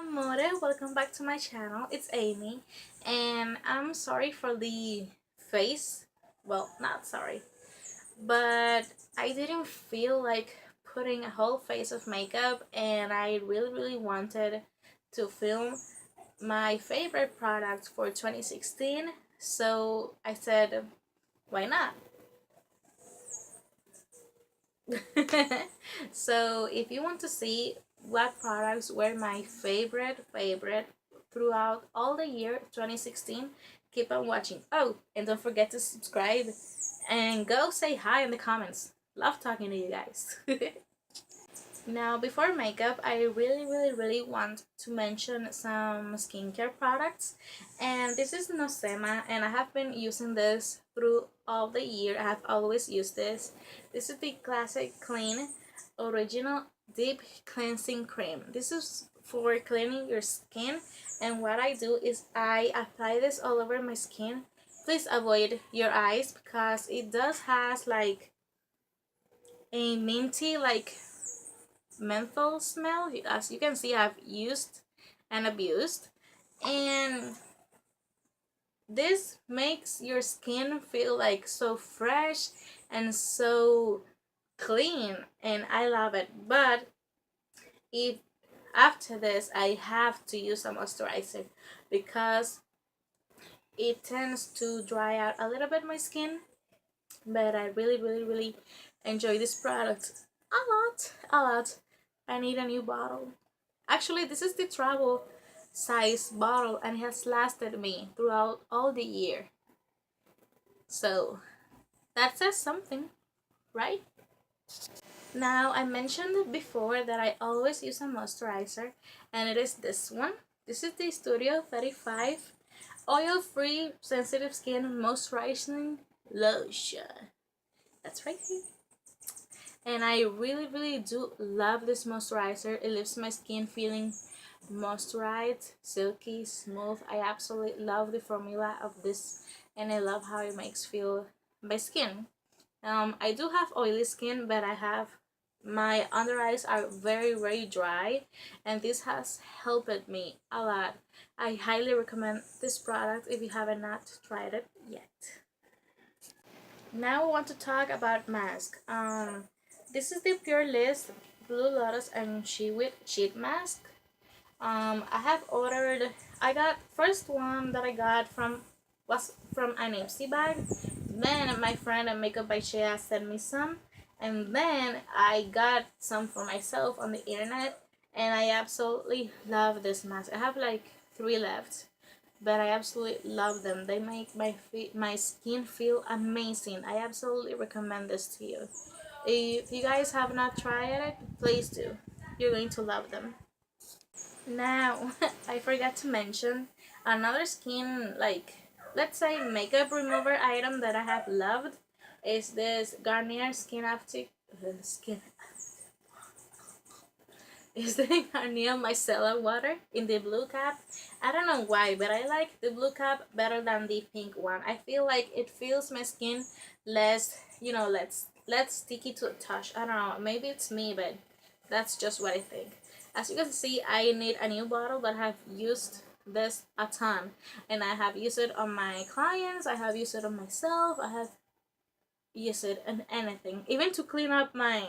amore, welcome back to my channel. It's Amy, and I'm sorry for the face. Well, not sorry, but I didn't feel like putting a whole face of makeup, and I really wanted to film my favorite product for 2016. So I said, why not? So if you want to see what products were my favorite throughout all the year 2016, keep on watching. Oh, and don't forget to subscribe and go say hi in the comments. Love talking to you guys. Now, before makeup, I really want to mention some skincare products. And this is Nosema, and I have been using this through all the year. I have always used this. This is the Classic Clean Original Deep Cleansing Cream. This is for cleaning your skin. And what I do is I apply this all over my skin. Please avoid your eyes because it does has like a minty menthol smell. As you can see, I've used and abused, and this makes your skin feel like so fresh and so clean, and I love it. But if after this I have to use a moisturizer because it tends to dry out a little bit my skin, but I really enjoy this product a lot. I need a new bottle. Actually, this is the travel size bottle and it has lasted me throughout all the year. So that says something, right? Now, I mentioned before that I always use a moisturizer, and it is this one. This is the Studio 35 Oil-Free Sensitive Skin Moisturizing Lotion. That's right here. And I really do love this moisturizer. It leaves my skin feeling moisturized, silky, smooth. I absolutely love the formula of this, and I love how it makes feel my skin. I do have oily skin, but I have my under eyes are very dry, and this has helped me a lot. I highly recommend this product if you haven't not tried it yet. Now I want to talk about mask. This is the Pure List Blue Lotus and Sheet Mask. I have ordered. I got first one that I got from was from an Ipsy bag. Then my friend at Makeup by Shea sent me some, and then I got some for myself on the internet, and I absolutely love this mask. I have like 3 left, but I absolutely love them. They make my skin feel amazing. I absolutely recommend this to you. If you guys have not tried it, please do. You're going to love them. Now, I forgot to mention another skin, like, let's say makeup remover item that I have loved is this Garnier Skin is the Garnier Micellar water in the blue cap. I don't know why, but I like the blue cap better than the pink one. I feel like it feels my skin less, less sticky to touch. I don't know, maybe it's me, but that's just what I think. As you can see, I need a new bottle, but I have used this a ton, and I have used it on my clients, I have used it on myself, I have used it on anything, even to clean up my,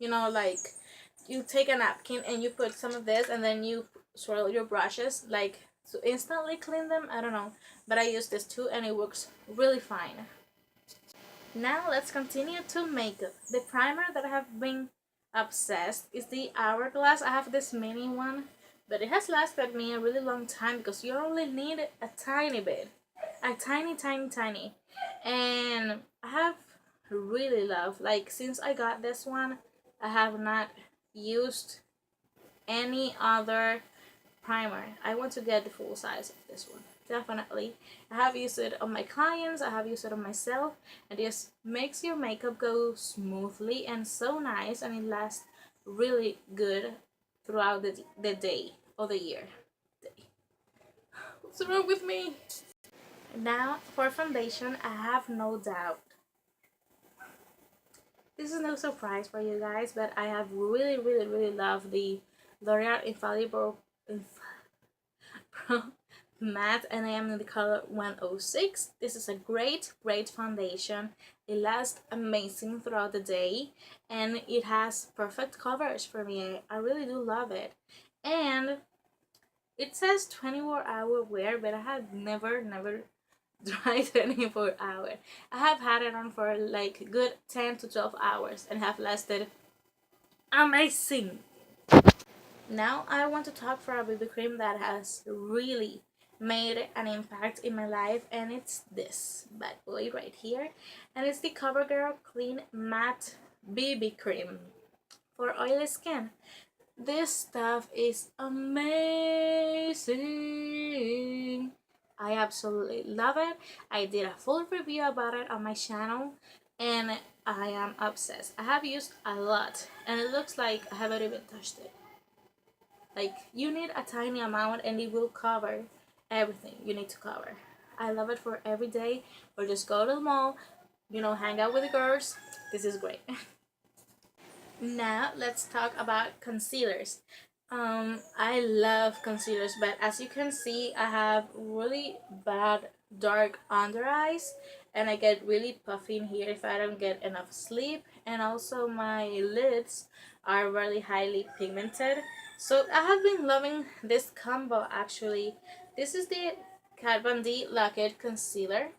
like, you take a napkin and you put some of this and then you swirl your brushes like to instantly clean them. I don't know, but I use this too and it works really fine. Now let's continue to makeup. The primer that I have been obsessed is the Hourglass. I have this mini one, but it has lasted me a really long time because you only need a tiny bit, a tiny, and I have really loved, like, since I got this one I have not used any other primer. I want to get the full size of this one. Definitely. I have used it on my clients, I have used it on myself, and it just makes your makeup go smoothly and so nice, and it lasts really good throughout the day or the year. What's wrong with me? Now for foundation, I have no doubt. This is no surprise for you guys, but I have really loved the L'Oreal Infallible from matte, and I am in the color 106. This is a great foundation. It lasts amazing throughout the day, and it has perfect coverage for me. I really do love it. And it says 24-hour wear, but I have never tried 24 hour. I have had it on for like good 10 to 12 hours and have lasted amazing. Now I want to talk for a BB cream that has really made an impact in my life, and it's this bad boy right here, and it's the CoverGirl Clean Matte BB Cream for oily skin. This stuff is amazing. I absolutely love it. I did a full review about it on my channel, and I am obsessed. I have used a lot, and it looks like I haven't even touched it. Like, you need a tiny amount and it will cover everything you need to cover. I love it for every day, or just go to the mall, hang out with the girls. This is great. Now let's talk about concealers. I love concealers, but as you can see, I have really bad dark under eyes, and I get really puffy in here if I don't get enough sleep, and also my lids are really highly pigmented. So I have been loving this combo actually. This is the Kat Von D Lock-It Concealer,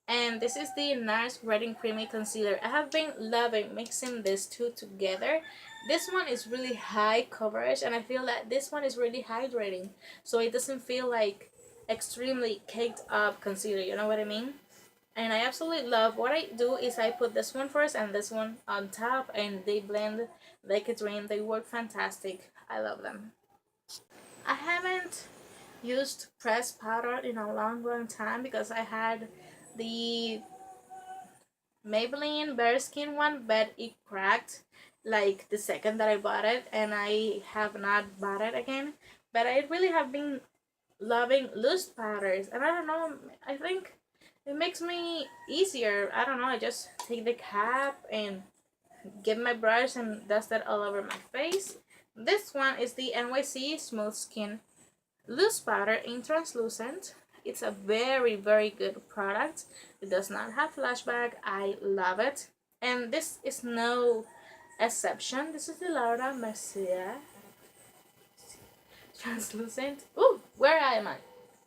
and this is the NARS Red Creamy Concealer. I have been loving mixing these two together. This one is really high coverage, and I feel that this one is really hydrating, so it doesn't feel like extremely caked up concealer, you know what I mean? And I absolutely love what I do is I put this one first and this one on top, and they blend like a dream. They work fantastic. I love them. I haven't used pressed powder in a long time because I had the Maybelline Bare Skin one, but it cracked like the second that I bought it, and I have not bought it again. But I really have been loving loose powders, and I don't know, I think it makes me easier. I don't know, I just take the cap and get my brush and dust it all over my face. This one is the NYC Smooth Skin Loose Powder in Translucent. It's a very good product. It does not have flashback. I love it. And this is no exception. This is the Laura Mercier Translucent. Ooh, where am I?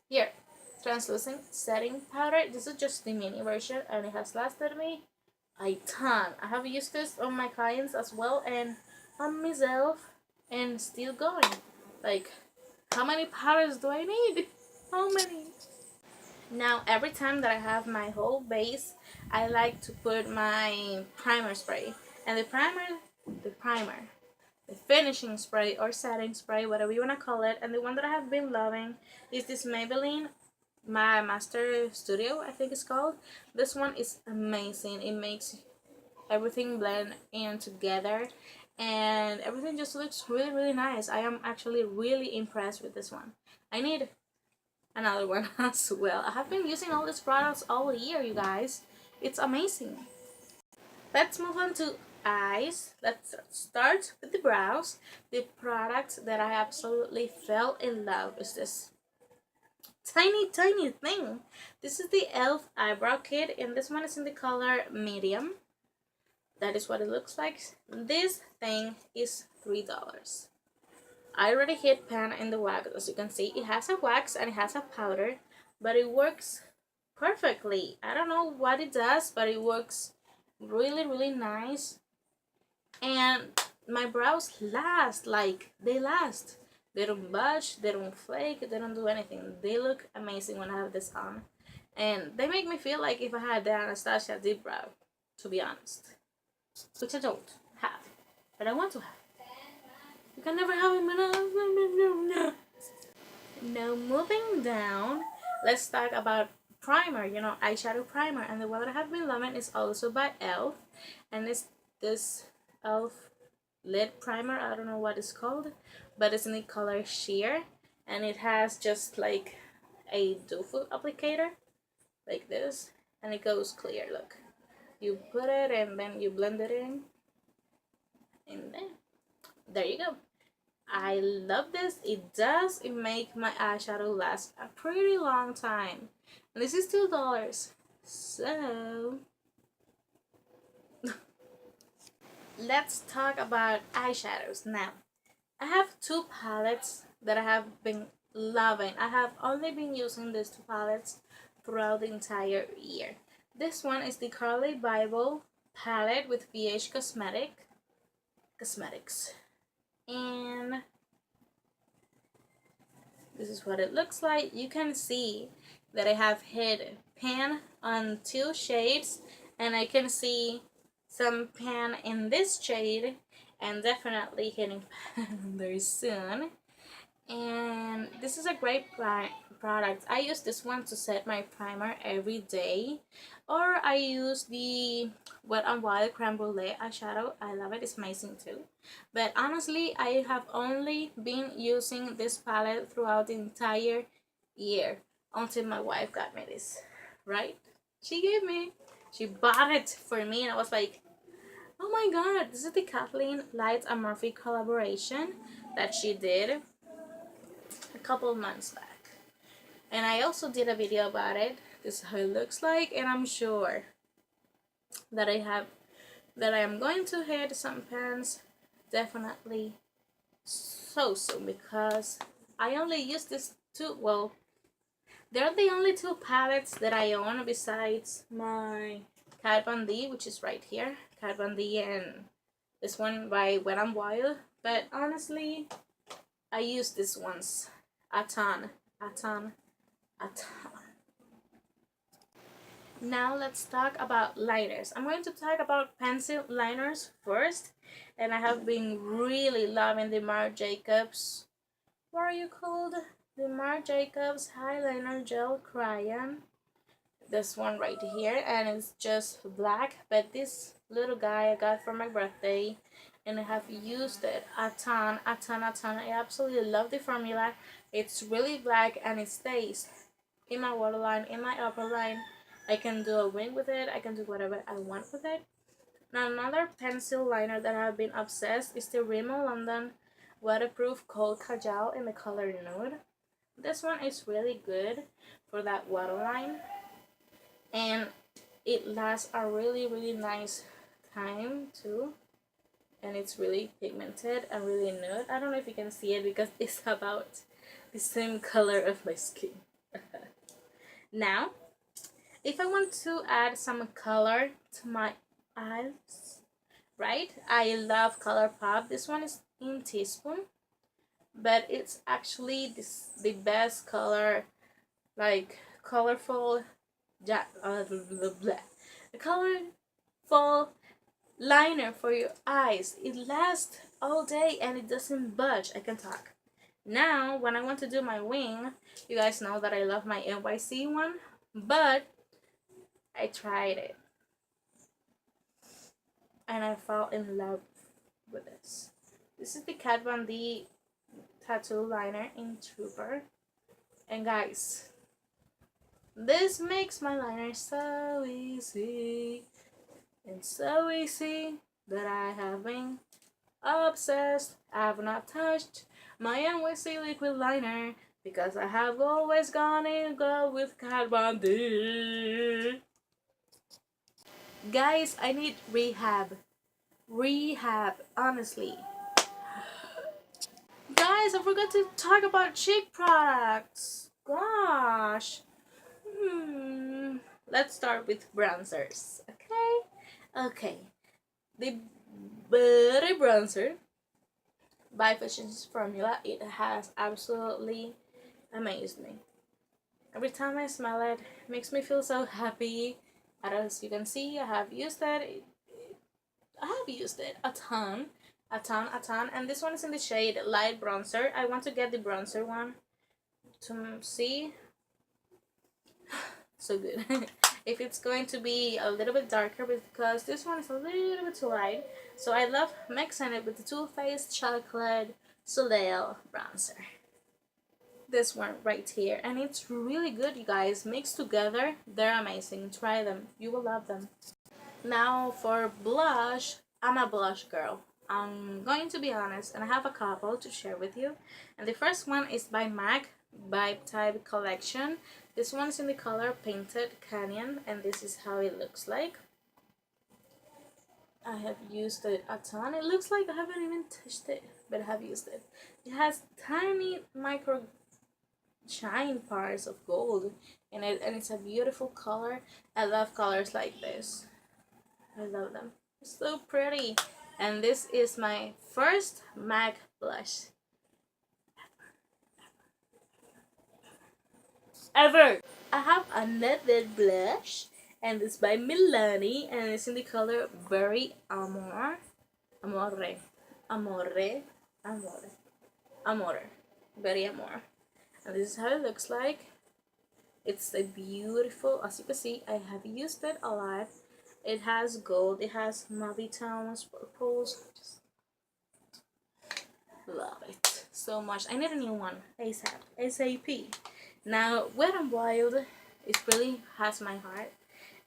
Here. Translucent setting powder. This is just the mini version, and it has lasted me a ton. I have used this on my clients as well and on myself, and still going. Like, how many powders do I need? How many? Now, every time that I have my whole base, I like to put my primer spray. And the finishing spray or setting spray, whatever you want to call it. And the one that I have been loving is this Maybelline My Master Studio, I think it's called. This one is amazing. It makes everything blend in together, and everything just looks really nice. I am actually really impressed with this one. I need another one as well. I have been using all these products all year, you guys. It's amazing. Let's move on to eyes. Let's start with the brows. The product that I absolutely fell in love is this tiny thing. This is the e.l.f. eyebrow kit, and this one is in the color medium. That is what it looks like. This thing is $3. I already hit pan in the wax. As you can see, it has a wax and it has a powder, but it works perfectly. I don't know what it does, but it works really nice. And my brows last, like, they last. They don't budge, they don't flake, they don't do anything. They look amazing when I have this on. And they make me feel like if I had the Anastasia Deep Brow, to be honest. Which I don't have, but I want to have. You can never have enough. No. Now, moving down, let's talk about primer, eyeshadow primer. And the one that I have been loving is also by e.l.f. And it's this e.l.f. lid primer. I don't know what it's called, but it's in the color sheer, and it has just like a doe foot applicator like this, and it goes clear. Look, you put it and then you blend it in, and then there you go. I love this. It does make my eyeshadow last a pretty long time. And this is $2. So let's talk about eyeshadows now. I have two palettes that I have been loving. I have only been using these two palettes throughout the entire year. This one is the Carly Bible palette with VH Cosmetics. And this is what it looks like. You can see that I have hit pan on two shades, and I can see some pan in this shade, and definitely hitting pan very soon. And this is a great product. I use this one to set my primer every day, or I use the Wet n Wild Creme Brulee eyeshadow. I love it. It's amazing too. But honestly, I have only been using this palette throughout the entire year until my wife got me this, right? She bought it for me, and I was like, oh my god, this is the Kathleen Lights and Murphy collaboration that she did a couple months back. And I also did a video about it. This is how it looks like, and I'm sure that I am going to hit some pans definitely so soon, because I only use this two, well, they're the only two palettes that I own besides my Kat Von D, which is right here, Kat Von D, and this one by Wet n Wild. But honestly, I use these ones a ton. Now let's talk about liners. I'm going to talk about pencil liners first, and I have been really loving the Marc Jacobs, what are you called? The Marc Jacobs Highliner Gel Crayon. This one right here, and it's just black, but this little guy I got for my birthday, and I have used it a ton. I absolutely love the formula. It's really black, and it stays in my waterline, in my upper line. I can do a wing with it. I can do whatever I want with it. Now, another pencil liner that I've been obsessed is the Rimmel London Waterproof Cold Kajal in the color Nude. This one is really good for that waterline, and it lasts a really nice time too, and it's really pigmented and really nude. I don't know if you can see it because it's about the same color of my skin. Now, if I want to add some color to my eyes, right? I love ColourPop. This one is in Teaspoon, but it's actually the best color, like colorful, a colorful liner for your eyes. It lasts all day and it doesn't budge. I can talk. Now, when I want to do my wing, you guys know that I love my NYC one, but I tried it and I fell in love with this. This is the Kat Von D tattoo liner in Trooper, and guys, this makes my liner so easy and so easy that I have been obsessed. I have not touched my NYC liquid liner because I have always gone in go with Kat Von D. Guys, I need rehab, honestly. Guys, I forgot to talk about cheek products. Gosh. Let's start with bronzers. Okay. The Beauty Bronzer by Physicians Formula. It has absolutely amazed me. Every time I smell it, it makes me feel so happy. As you can see, I have used it. A ton. And this one is in the shade Light Bronzer. I want to get the bronzer one to see. So good. If it's going to be a little bit darker, because this one is a little bit too light. So I love mixing it with the Too Faced Chocolate Soleil Bronzer. This one right here, and it's really good, you guys. Mixed together, they're amazing. Try them, you will love them. Now for blush, I'm a blush girl. I'm going to be honest, and I have a couple to share with you. And the first one is by MAC Vibe Type Collection. This one's in the color Painted Canyon, and this is how it looks like. I have used it a ton. It looks like I haven't even touched it, but I have used it. It has tiny micro shine parts of gold in it, and it's a beautiful color. I love colors like this. I love them. It's so pretty. And this is my first MAC blush ever. I have another blush, and it's by Milani, and it's in the color Berry Amore. Amore. Amore. Amore. Amore. Berry Amore. And this is how it looks like. It's a beautiful, as you can see, I have used it a lot. It has gold, it has mauve tones, purples. Just love it so much. I need a new one ASAP. ASAP. Now, Wet n Wild, it really has my heart.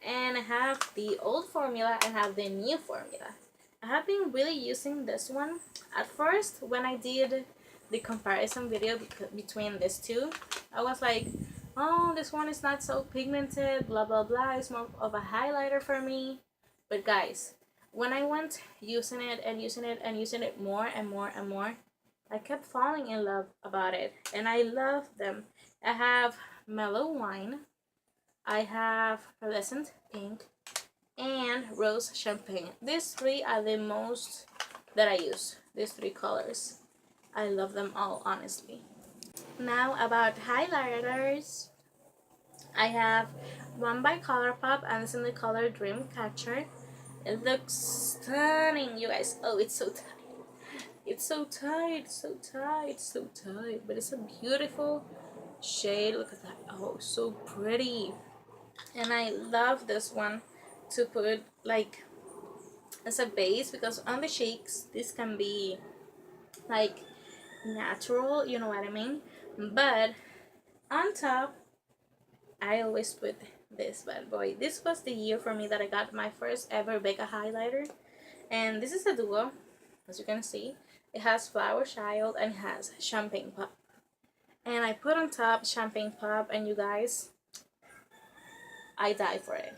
And I have the old formula and have the new formula. I have been really using this one. At first, when I did the comparison video between these two, I was like, oh, this one is not so pigmented, blah blah blah, it's more of a highlighter for me. But guys, when I went using it and using it and using it more and more and more, I kept falling in love about it, and I love them. I have Mellow Wine, I have Pearlescent Pink, and Rose Champagne. These three are the most that I use, these three colors. I love them all, honestly. Now about highlighters, I have one by Colourpop, and it's in the color Dreamcatcher. It looks stunning, you guys. Oh, it's so tight. It's so tight, so tight, so tight. But it's a beautiful shade. Look at that. Oh, so pretty. And I love this one to put like as a base, because on the cheeks this can be like natural, you know what I mean? But on top, I always put this bad boy. This was the year for me that I got my first ever Becca highlighter, and this is a duo, as you can see. It has Flower Child and has Champagne Pop, and I put on top Champagne Pop, and you guys, I die for it.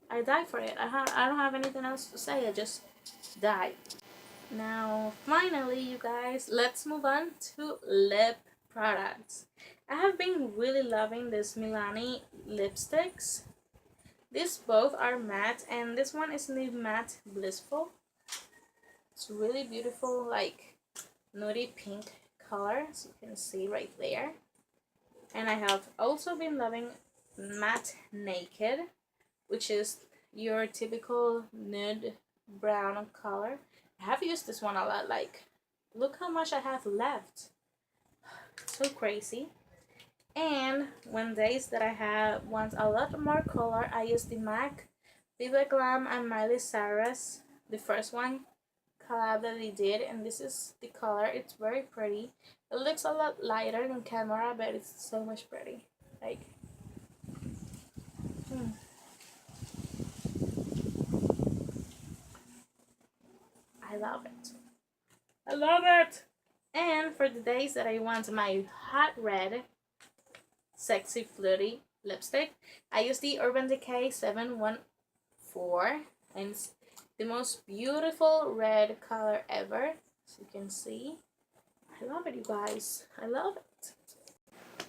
I die for it. I don't have anything else to say. I just die. Now, finally, you guys, let's move on to lip products. I have been really loving this Milani lipsticks. These both are matte, and this one is in the matte Blissful. It's really beautiful, like nudie pink color, as you can see right there. And I have also been loving matte Naked, which is your typical nude brown color. I have used this one a lot. Like, look how much I have left. So crazy. And when days that I want a lot more color, I use the MAC Viva Glam and Miley Cyrus, the first one collab that they did, and this is the color. It's very pretty. It looks a lot lighter than camera, but it's so much pretty. Like, I love it. I love it. And for the days that I want my hot red, sexy flirty lipstick, I use the Urban Decay 714, and it's the most beautiful red color ever, as you can see. I love it, you guys. I love it.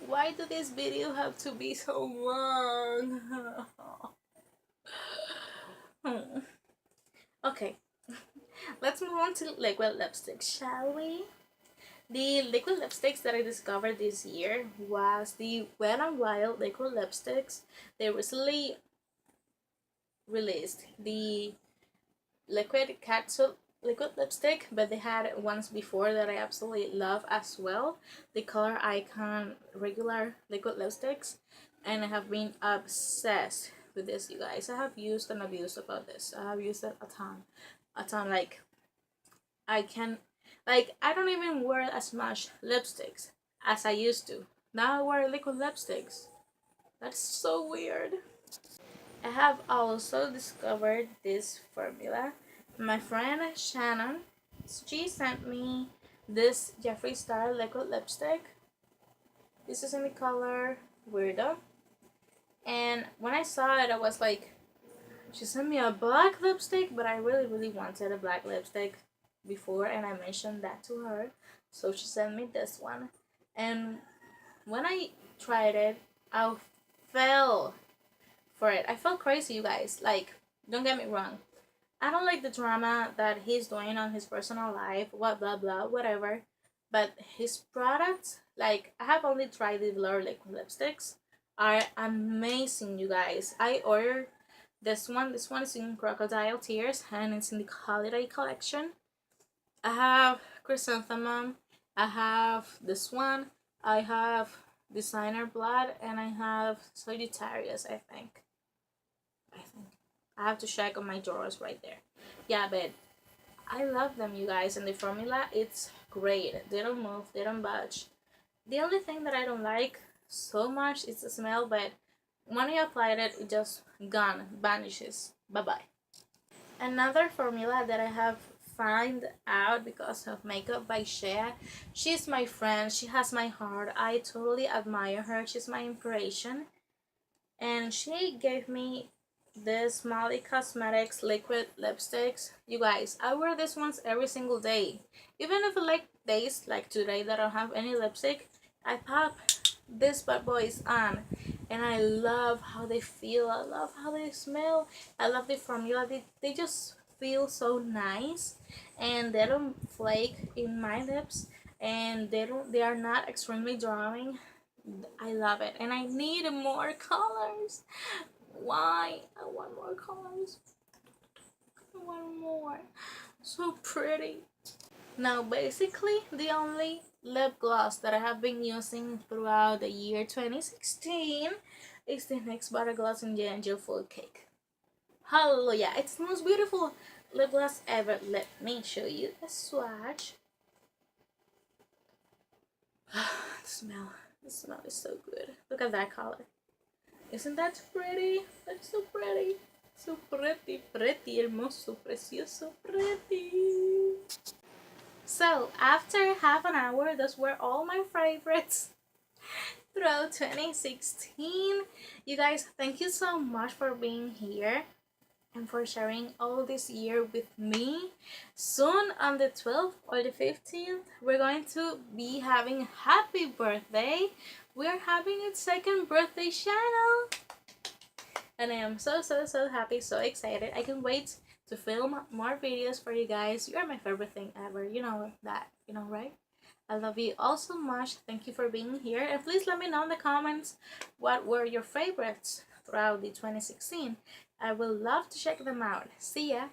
Why do this video have to be so long? Okay, let's move on to liquid lipstick, shall we? The liquid lipsticks that I discovered this year was the Wet n Wild liquid lipsticks. They recently released the liquid catsup liquid lipstick, but they had ones before that I absolutely love as well. The Color Icon regular liquid lipsticks, and I have been obsessed with this, you guys. I have used and abused about this. I have used it a ton. Like, I don't even wear as much lipsticks as I used to. Now I wear liquid lipsticks. That's so weird. I have also discovered this formula. My friend Shannon She sent me this Jeffree Star liquid lipstick. This is in the color Weirdo. And when I saw it, I was like, she sent me a black lipstick, but I really, really wanted a black lipstick before, and I mentioned that to her. So she sent me this one. And when I tried it, I fell for it. I felt crazy, you guys. Like, don't get me wrong. I don't like the drama that he's doing on his personal life, what blah blah, whatever. But his products, like I have only tried the Blur liquid lipsticks, are amazing, you guys. I ordered this one. This one is in Crocodile Tears and it's in the holiday collection. I have Chrysanthemum. I have this one. I have Designer Blood and I have Sagittarius, I think. I have to check on my drawers right there. Yeah, but I love them, you guys, and the formula, it's great. They don't move, they don't budge. The only thing that I don't like so much is the smell, but when you apply it, it just gone, vanishes. Bye-bye. Another formula that I have found out because of Makeup by Shea. She's my friend, she has my heart. I totally admire her. She's my inspiration. And she gave me this Molly Cosmetics liquid lipsticks. You guys, I wear these ones every single day. Even if like days like today that I don't have any lipstick, I pop this bad boys on and I love how they feel. I love how they smell. I love the formula. They just feel so nice and they don't flake in my lips and they are not extremely drawing. I love it and I need more colors. Why? I want more colors. I want more. So pretty. Now basically the only lip gloss that I have been using throughout the year 2016 is the NYX Butter Gloss in the Angel Food Cake. Hallelujah. It's the most beautiful lip gloss ever. Let me show you a swatch. The smell is so good. Look at that color. Isn't that pretty? That's so pretty. So pretty, pretty, hermoso, precioso, pretty. So, after half an hour, those were all my favorites throughout 2016. You guys, thank you so much for being here and for sharing all this year with me. Soon on the 12th or the 15th, we're going to be having happy birthday. We're having a second birthday channel. And I am so happy, so excited. I can wait to film more videos for you guys. You are my favorite thing ever. You know that, you know, right? I love you all so much. Thank you for being here. And please let me know in the comments what were your favorites throughout the 2016. I will love to check them out. See ya!